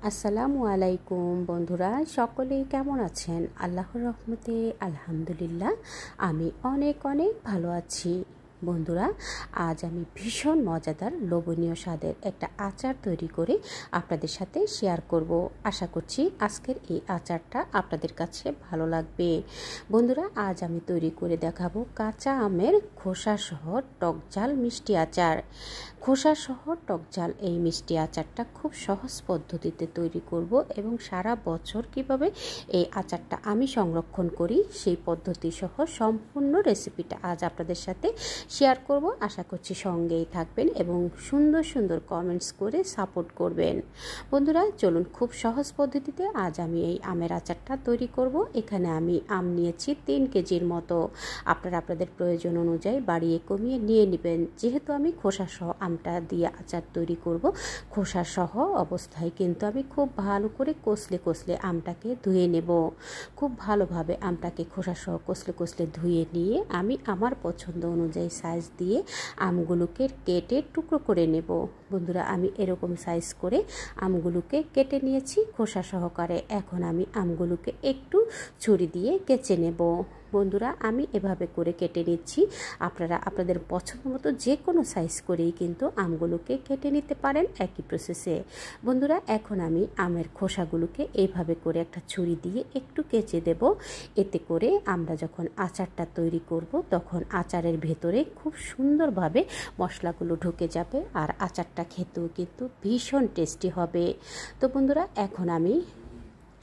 আসসালামু আলাইকুম বন্ধুরা, সকলেই কেমন আছেন? আল্লাহর রহমতে আলহামদুলিল্লাহ আমি অনেক অনেক ভালো আছি। বন্ধুরা, আজ আমি ভীষণ মজাদার লোভনীয় স্বাদের একটা আচার তৈরি করে আপনাদের সাথে শেয়ার করব। আশা করছি আজকের এই আচারটা আপনাদের কাছে ভালো লাগবে। বন্ধুরা, আজ আমি তৈরি করে দেখাবো কাঁচা আমের খোসাসহ টকঝাল মিষ্টি আচার। খোসাসহ টকঝাল এই মিষ্টি আচারটা খুব সহজ পদ্ধতিতে তৈরি করব এবং সারা বছর কিভাবে এই আচারটা আমি সংরক্ষণ করি সেই পদ্ধতি সহ সম্পূর্ণ রেসিপিটা আজ আপনাদের সাথে শেয়ার করব। আশা করছি সঙ্গেই থাকবেন এবং সুন্দর সুন্দর কমেন্টস করে সাপোর্ট করবেন। বন্ধুরা, চলুন খুব সহজ পদ্ধতিতে আজ আমি এই আমের আচারটা তৈরি করব। এখানে আমি আম নিয়েছি 3 কেজির মতো। আপনারা আপনাদের প্রয়োজন অনুযায়ী বাড়িয়ে কমিয়ে নিয়ে নেবেন। যেহেতু আমি খোসাসহ আমটা দিয়ে আচার তৈরি করব, খোসাসহ অবস্থায় কিন্তু আমি খুব ভালো করে কষলে আমটাকে ধুয়ে নেব। খুব ভালোভাবে আমটাকে খোসাসহ কষলে ধুয়ে নিয়ে আমি আমার পছন্দ অনুযায়ী সাইজ দিয়ে আমগুলোকে কেটে টুকরো করে নেব। বন্ধুরা, আমি এরকম সাইজ করে আমগুলোকে কেটে নিয়েছি খোসা সহকারে। এখন আমি আমগুলোকে একটু ছুরি দিয়ে কেচে নেব। বন্ধুরা, আমি এভাবে করে কেটে নিচ্ছি। আপনারা আপনাদের পছন্দ মতো যে কোনো সাইজ করেই কিন্তু আমগুলোকে কেটে নিতে পারেন একই প্রসেসে। বন্ধুরা, এখন আমি আমের খোসাগুলোকে এইভাবে করে একটা ছুরি দিয়ে একটু কেচে দেব। এতে করে আমরা যখন আচারটা তৈরি করব তখন আচারের ভেতরে খুব সুন্দরভাবে মশলাগুলো ঢুকে যাবে আর আচারটা খেতেও কিন্তু ভীষণ টেস্টি হবে। তো বন্ধুরা, এখন আমি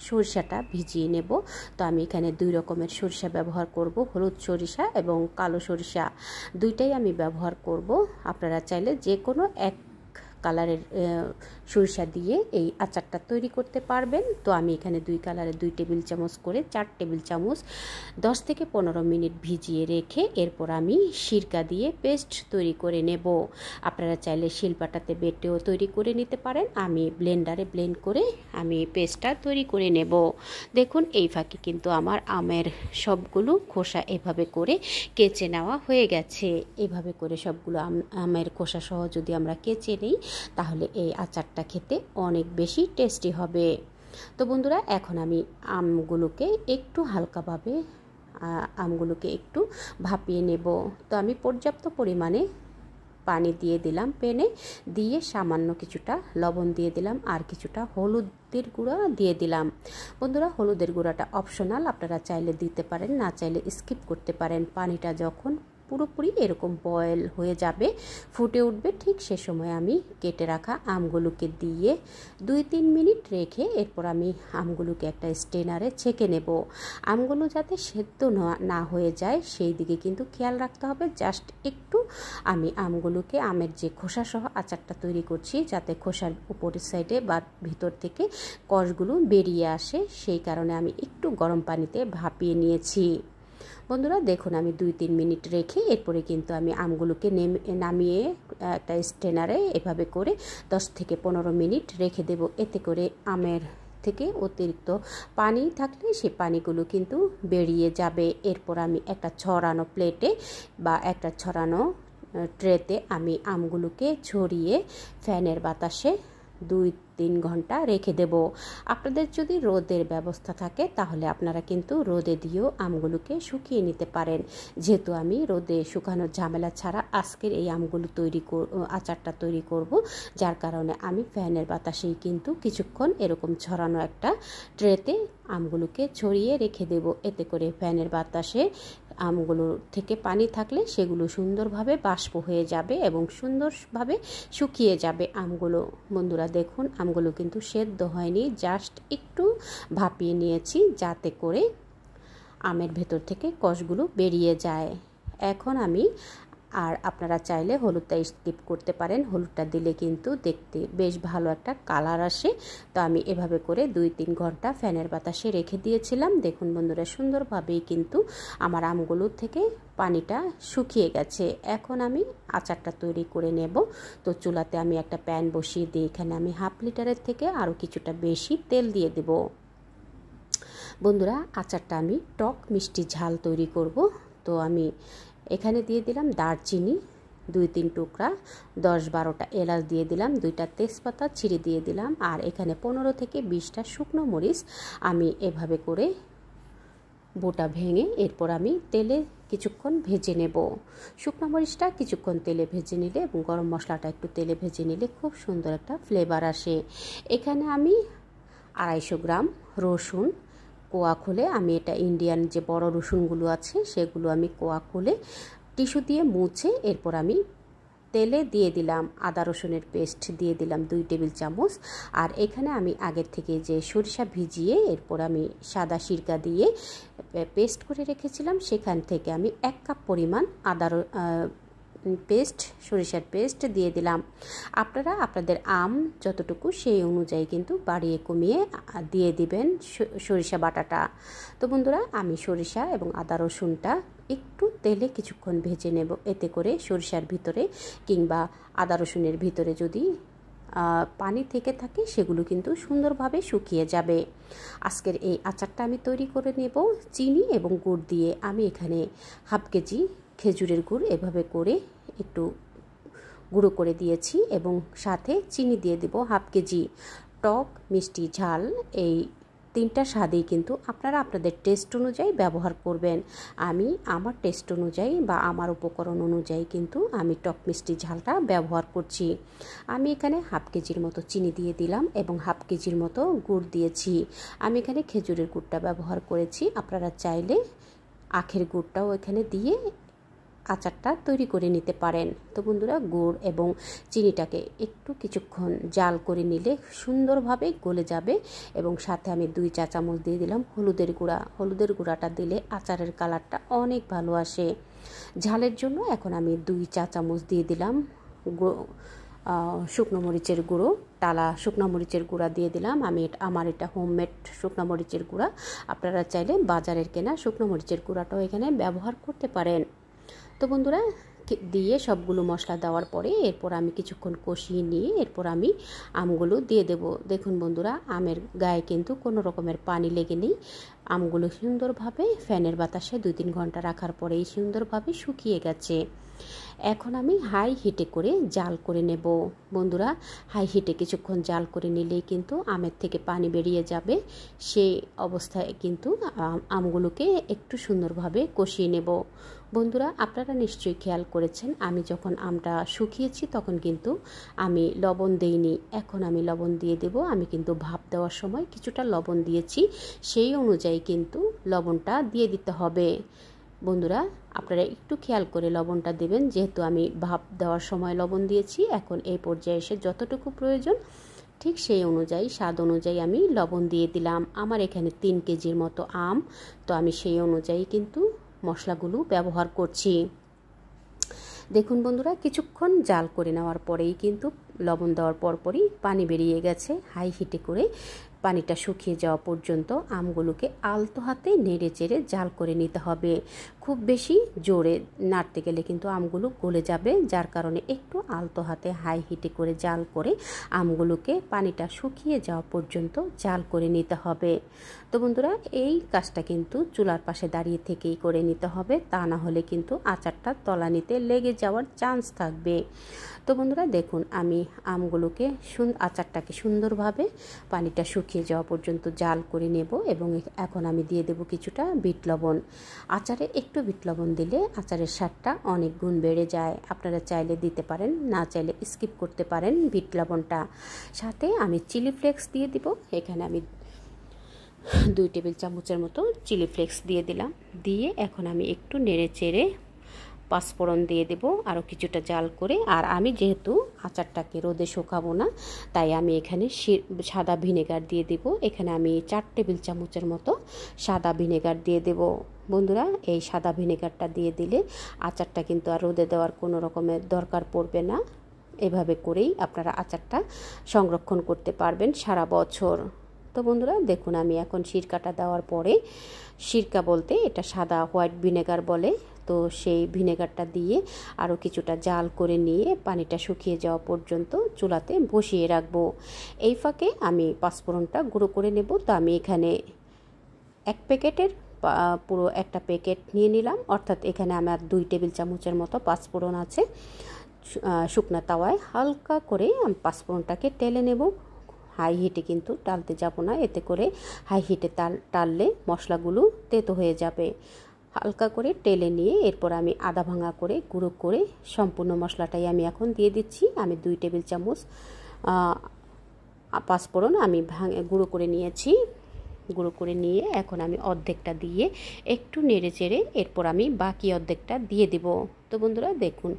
সরিষাটা ভিজিয়ে নেব। তো আমি এখানে 2 রকমের সরিষা ব্যবহার করব, হলুদ সরিষা এবং কালো সরিষা, দুইটাই আমি ব্যবহার করব। আপনারা চাইলে যে কোনো এক কালারের সরিষা দিয়ে এই আচারটা তৈরি করতে পারবেন। তো আমি এখানে 2 কালারের 2 টেবিল চামচ করে 4 টেবিল চামচ 10 থেকে 15 মিনিট ভিজিয়ে রেখে এরপর আমি সিরকা দিয়ে পেস্ট তৈরি করে নেব। আপনারা চাইলে শিলপাটাতে বেটেও তৈরি করে নিতে পারেন। আমি ব্লেন্ডারে ব্লেন্ড করে আমি পেস্টটা তৈরি করে নেব। দেখুন, এই ফাঁকে কিন্তু আমার আমের সবগুলো খোসা এভাবে করে কেচে নেওয়া হয়ে গেছে। এভাবে করে সবগুলো আমের খোসা সহ যদি আমরা কেচে নিই তাহলে এই আচারটা খেতে অনেক বেশি টেস্টি হবে। তো বন্ধুরা, এখন আমি আমগুলোকে একটু হালকাভাবে একটু ভাপিয়ে নেব। তো আমি পর্যাপ্ত পরিমাণে পানি দিয়ে দিলাম প্যানে, দিয়ে সামান্য কিছুটা লবণ দিয়ে দিলাম আর কিছুটা হলুদের গুঁড়া দিয়ে দিলাম। বন্ধুরা, হলুদের গুঁড়াটা অপশনাল, আপনারা চাইলে দিতে পারেন, না চাইলে স্কিপ করতে পারেন। পানিটা যখন পুরোপুরি এরকম বয়েল হয়ে যাবে, ফুটে উঠবে, ঠিক সে সময় আমি কেটে রাখা আমগুলোকে দিয়ে 2-3 মিনিট রেখে এরপর আমি আমগুলোকে একটা স্ট্রেনারে ছেঁকে নেব। আমগুলো যাতে সেদ্ধ না হয়ে যায় সেই দিকে কিন্তু খেয়াল রাখতে হবে। জাস্ট একটু আমি আমগুলোকে, আমের যে খোসা সহ আচারটা তৈরি করছি, যাতে খোসার উপরের সাইডে বা ভিতর থেকে কষগুলো বেরিয়ে আসে, সেই কারণে আমি একটু গরম পানিতে ভাপিয়ে নিয়েছি। বন্ধুরা, দেখুন আমি 2-3 মিনিট রেখে এরপরে কিন্তু আমি আমগুলোকে নামিয়ে একটা স্ট্রেনারে এভাবে করে 10 থেকে 15 মিনিট রেখে দেব। এতে করে আমের থেকে অতিরিক্ত পানি থাকলে সেই পানিগুলো কিন্তু বেরিয়ে যাবে। এরপর আমি একটা ছড়ানো প্লেটে বা একটা ছড়ানো ট্রেতে আমি আমগুলোকে ছড়িয়ে ফ্যানের বাতাসে 2-3 ঘন্টা রেখে দেব। আপনাদের যদি রোদের ব্যবস্থা থাকে তাহলে আপনারা কিন্তু রোদে দিয়েও আমগুলোকে শুকিয়ে নিতে পারেন। যেহেতু আমি রোদে শুকানোর ঝামেলা ছাড়া আজকের এই আমগুলো আচারটা তৈরি করব, যার কারণে আমি ফ্যানের বাতাসেই কিন্তু কিছুক্ষণ এরকম ছড়ানো একটা ট্রেতে আমগুলোকে ছড়িয়ে রেখে দেব। এতে করে ফ্যানের বাতাসে আমগুলো থেকে পানি থাকলে সেগুলো সুন্দরভাবে বাষ্প হয়ে যাবে এবং সুন্দরভাবে শুকিয়ে যাবে আমগুলো। বন্ধুরা, দেখুন আমগুলো কিন্তু সেদ্ধ হয়নি, জাস্ট একটু ভাপিয়ে নিয়েছি যাতে করে আমের ভেতর থেকে কষগুলো বেরিয়ে যায়। এখন আমি, আর আপনারা চাইলে হলুদটা স্কিপ করতে পারেন, হলুদটা দিলে কিন্তু দেখতে বেশ ভালো একটা কালার আসে। তো আমি এভাবে করে 2-3 ঘন্টা ফ্যানের বাতাসে রেখে দিয়েছিলাম। দেখুন বন্ধুরা, সুন্দরভাবেই কিন্তু আমার আমগুলো থেকে পানিটা শুকিয়ে গেছে। এখন আমি আচারটা তৈরি করে নেব। তো চুলাতে আমি একটা প্যান বসিয়ে দিয়ে এখানে আমি 1/2 লিটারের থেকে আরও কিছুটা বেশি তেল দিয়ে দেব। বন্ধুরা, আচারটা আমি টক মিষ্টি ঝাল তৈরি করব। তো আমি এখানে দিয়ে দিলাম দারচিনি, 2-3 টুকরা 10-12টা এলাচ দিয়ে দিলাম, 2টা তেজপাতা ছিঁড়ে দিয়ে দিলাম, আর এখানে 15 থেকে 20টা শুকনো মরিচ আমি এভাবে করে বোটা ভেঙে এরপর আমি তেলে কিছুক্ষণ ভেজে নেব। শুকনো মরিচটা কিছুক্ষণ তেলে ভেজে নিলে এবং গরম মশলাটা একটু তেলে ভেজে নিলে খুব সুন্দর একটা ফ্লেভার আসে। এখানে আমি 250 গ্রাম রসুন কোয়া খুলে, আমি এটা ইন্ডিয়ান যে বড় রসুনগুলো আছে সেগুলো আমি কোয়া খুলে টিস্যু দিয়ে মুছে এরপর আমি তেলে দিয়ে দিলাম আদা রসুনের পেস্ট দিয়ে দিলাম 2 টেবিল চামচ। আর এখানে আমি আগের থেকে যে সরিষা ভিজিয়ে এরপর আমি সাদা সিরকা দিয়ে পেস্ট করে রেখেছিলাম, সেখান থেকে আমি 1 কাপ পরিমাণ সরিষার পেস্ট দিয়ে দিলাম। আপনারা আপনাদের আম যতটুকু সেই অনুযায়ী কিন্তু বাড়িয়ে কমিয়ে দিয়ে দিবেন সরিষা বাটাটা। তো বন্ধুরা, আমি সরিষা এবং আদা রসুনটা একটু তেলে কিছুক্ষণ ভেজে নেব, এতে করে সরিষার ভিতরে কিংবা আদা রসুনের ভিতরে যদি পানি থেকে থাকে সেগুলো কিন্তু সুন্দরভাবে শুকিয়ে যাবে। আজকের এই আচারটা আমি তৈরি করে নেব চিনি এবং গুড় দিয়ে। আমি এখানে হাফ কেজি খেজুরের গুড় এভাবে করে একটু গুঁড়ো করে দিয়েছি এবং সাথে চিনি দিয়ে দেব হাফ কেজি। টক, মিষ্টি, ঝাল এই 3টা স্বাদেই কিন্তু আপনারা আপনাদের টেস্ট অনুযায়ী ব্যবহার করবেন। আমি আমার টেস্ট অনুযায়ী বা আমার উপকরণ অনুযায়ী কিন্তু আমি টক, মিষ্টি, ঝালটা ব্যবহার করছি। আমি এখানে হাফ কেজির মতো চিনি দিয়ে দিলাম এবং হাফ কেজির মতো গুড় দিয়েছি। আমি এখানে খেজুরের গুড়টা ব্যবহার করেছি, আপনারা চাইলে আখের গুড়টাও এখানে দিয়ে আচারটা তৈরি করে নিতে পারেন। তো বন্ধুরা, গুড় এবং চিনিটাকে একটু কিছুক্ষণ জাল করে নিলে সুন্দরভাবে গলে যাবে এবং সাথে আমি 2 চা চামচ দিয়ে দিলাম হলুদের গুঁড়া। হলুদের গুঁড়াটা দিলে আচারের কালারটা অনেক ভালো আসে। ঝালের জন্য এখন আমি 2 চা চামচ দিয়ে দিলাম শুকনো মরিচের গুঁড়ো, টালা শুকনো মরিচের গুঁড়া দিয়ে দিলাম। আমার এটা হোমমেড শুকনো মরিচের গুঁড়া, আপনারা চাইলে বাজারের কেনা শুকনো মরিচের গুঁড়াটাও এখানে ব্যবহার করতে পারেন। তো বন্ধুরা, দিয়ে সবগুলো মশলা দেওয়ার পরে এরপর আমি কিছুক্ষণ কষিয়ে নিয়ে এরপর আমি আমগুলো দিয়ে দেব। দেখুন বন্ধুরা, আমের গায়ে কিন্তু কোনো রকমের পানি লেগে নেই। আমগুলো সুন্দরভাবে ফ্যানের বাতাসে 2-3 ঘন্টা রাখার পরেই সুন্দরভাবে শুকিয়ে গেছে। এখন আমি হাই হিটে করে জাল করে নেব। বন্ধুরা, হাই হিটে কিছুক্ষণ জাল করে নিলেই কিন্তু আমের থেকে পানি বেরিয়ে যাবে। সেই অবস্থায় কিন্তু আমগুলোকে একটু সুন্দরভাবে কষিয়ে নেব। বন্ধুরা, আপনারা নিশ্চয়ই খেয়াল করেছেন আমি যখন আমটা শুকিয়েছি তখন কিন্তু আমি লবণ দেইনি। এখন আমি লবণ দিয়ে দেব। আমি কিন্তু ভাপ দেওয়ার সময় কিছুটা লবণ দিয়েছি, সেই অনুযায়ী কিন্তু লবণটা দিয়ে দিতে হবে। বন্ধুরা, আপনারা একটু খেয়াল করে লবণটা দেবেন, যেহেতু আমি ভাপ দেওয়ার সময় লবণ দিয়েছি। এখন এই পর্যায়ে এসে যতটুকু প্রয়োজন ঠিক সেই অনুযায়ী স্বাদ অনুযায়ী আমি লবণ দিয়ে দিলাম। আমার এখানে 3 কেজির মতো আম, তো আমি সেই অনুযায়ী কিন্তু মশলাগুলো ব্যবহার করছি। দেখুন বন্ধুরা, কিছুক্ষণ জাল করে নেওয়ার পরেই কিন্তু লবণ দেওয়ার পরপরই পানি বেরিয়ে গেছে। হাই হিটে করে পানিটা শুকিয়ে যাওয়া পর্যন্ত আমগুলোকে আলতো হাতে নেড়ে চেড়ে জাল করে নিতে হবে। খুব বেশি জোরে নাড়তে গেলে কিন্তু আমগুলো গলে যাবে, যার কারণে একটু আলতো হাতে হাই হিটে করে জাল করে আমগুলোকে পানিটা শুকিয়ে যাওয়া পর্যন্ত জাল করে নিতে হবে। তো বন্ধুরা, এই কাজটা কিন্তু চুলার পাশে দাঁড়িয়ে থেকেই করে নিতে হবে, তা না হলে কিন্তু আচারটা তলানিতে লেগে যাওয়ার চান্স থাকবে। তো বন্ধুরা দেখুন, আমি আমগুলোকে আচারটাকে সুন্দরভাবে পানিটা শুকিয়ে যাওয়া পর্যন্ত জাল করে নেব এবং এখন আমি দিয়ে দেব কিছুটা বিট লবণ। আচারে একটু বিট লবণ দিলে আচারের স্বাদটা অনেক গুণ বেড়ে যায়। আপনারা চাইলে দিতে পারেন, না চাইলে স্কিপ করতে পারেন বিট লবণটা। সাথে আমি চিলি ফ্লেক্স দিয়ে দিব। এখানে আমি 2 টেবিল চামচের মতো চিলি ফ্লেক্স দিয়ে দিলাম। দিয়ে এখন আমি একটু নেড়ে চেড়ে পাঁচফোড়ন দিয়ে দেব আরও কিছুটা জাল করে। আর আমি যেহেতু আচারটাকে রোদে শুকাবো না, তাই আমি এখানে সাদা ভিনেগার দিয়ে দেব। এখানে আমি 4 টেবিল চামচের মতো সাদা ভিনেগার দিয়ে দেব। বন্ধুরা, এই সাদা ভিনেগারটা দিয়ে দিলে আচারটা কিন্তু আর রোদে দেওয়ার কোনো রকমের দরকার পড়বে না। এভাবে করেই আপনারা আচারটা সংরক্ষণ করতে পারবেন সারা বছর। তো বন্ধুরা দেখুন, আমি এখন সিরকাটা দেওয়ার পরে, সিরকা বলতে এটা সাদা হোয়াইট ভিনেগার বলে, তো সেই ভিনেগারটা দিয়ে আরও কিছুটা জাল করে নিয়ে পানিটা শুকিয়ে যাওয়া পর্যন্ত চুলাতে বসিয়ে রাখবো। এই ফাঁকে আমি পাঁচফোড়নটা গুঁড়ো করে নেব। তো আমি এখানে 1 প্যাকেটের পুরো একটা প্যাকেট নিয়ে নিলাম, অর্থাৎ এখানে আমার 2 টেবিল চামচের মতো পাঁচফোড়ন আছে। শুকনো তাওয়ায় হালকা করে আমি পাঁচফোড়নটাকে টেলে নেব। হাই হিটে কিন্তু টালতে যাব না, এতে করে হাই হিটে টাললে মশলাগুলো তেতো হয়ে যাবে। হালকা করে টেলে নিয়ে এরপর আমি আদা ভাঙা করে গুঁড়ো করে সম্পূর্ণ মশলাটাই আমি এখন দিয়ে দিচ্ছি। আমি 2 টেবিল চামচ পাঁচফোড়ন আমি গুঁড়ো করে নিয়েছি। গুঁড়ো করে নিয়ে এখন আমি অর্ধেকটা দিয়ে একটু নেড়ে চেড়ে এরপর আমি বাকি অর্ধেকটা দিয়ে দিব। তো বন্ধুরা দেখুন,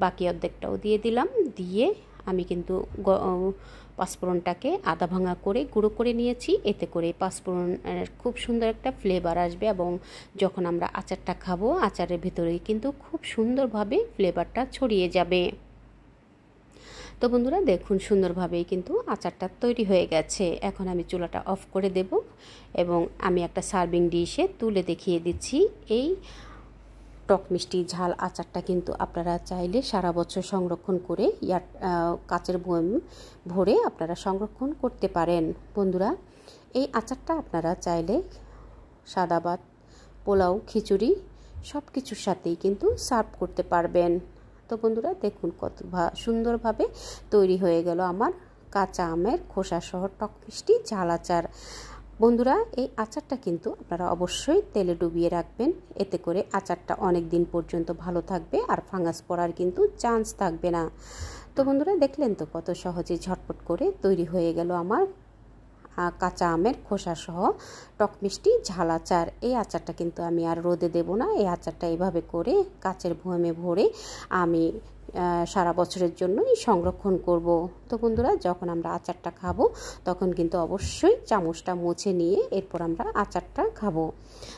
বাকি অর্ধেকটাও দিয়ে দিলাম। দিয়ে আমি কিন্তু পাঁচফোড়নটাকে আদা ভাঙা করে গুঁড়ো করে নিয়েছি। এতে করে পাঁচফোড়নের খুব সুন্দর একটা ফ্লেভার আসবে এবং যখন আমরা আচারটা খাবো আচারের ভেতরে কিন্তু খুব সুন্দরভাবে ফ্লেভারটা ছড়িয়ে যাবে। তো বন্ধুরা দেখুন, সুন্দরভাবেই কিন্তু আচারটা তৈরি হয়ে গেছে। এখন আমি চুলাটা অফ করে দেব এবং আমি একটা সার্ভিং ডিশে তুলে দেখিয়ে দিচ্ছি। এই টক মিষ্টি ঝাল আচারটা কিন্তু আপনারা চাইলে সারা বছর সংরক্ষণ করে কাচের বয়ম ভরে আপনারা সংরক্ষণ করতে পারেন। বন্ধুরা, এই আচারটা আপনারা চাইলে সাদা ভাত, পোলাও, খিচুড়ি সব কিছুর সাথেই কিন্তু সার্ভ করতে পারবেন। তো বন্ধুরা দেখুন কত সুন্দরভাবে তৈরি হয়ে গেল আমার কাঁচা আমের খোসা সহ টক মিষ্টি ঝাল আচার। বন্ধুরা, এই আচারটা কিন্তু আপনারা অবশ্যই তেলে ডুবিয়ে রাখবেন, এতে করে আচারটা অনেক দিন পর্যন্ত ভালো থাকবে আর ফাঙ্গাস পড়ার কিন্তু চান্স থাকবে না। তো বন্ধুরা দেখলেন তো কত সহজে ঝটপট করে তৈরি হয়ে গেল আমার কাঁচা আমের খোসা সহ টক মিষ্টি ঝাল আচার। এই আচারটা কিন্তু আমি আর রোদে দেব না। এই আচারটা এভাবে করে কাচের বয়মে ভরে আমি সারা বছরের জন্যই সংরক্ষণ করব। তো বন্ধুরা, যখন আমরা আচারটা খাবো তখন কিন্তু অবশ্যই চামচটা মুছে নিয়ে এরপর আমরা আচারটা খাবো।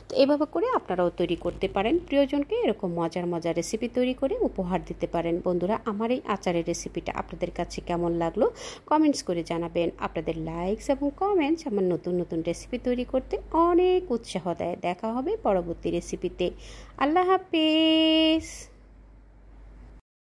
তো এভাবে করে আপনারাও তৈরি করতে পারেন, প্রিয়জনকে এরকম মজার মজার রেসিপি তৈরি করে উপহার দিতে পারেন। বন্ধুরা, আমার এই আচারের রেসিপিটা আপনাদের কাছে কেমন লাগলো কমেন্টস করে জানাবেন। আপনাদের লাইকস এবং কমেন্টস আমার নতুন নতুন রেসিপি তৈরি করতে অনেক উৎসাহ দেয়। দেখা হবে পরবর্তী রেসিপিতে। আল্লাহ হাফেজ।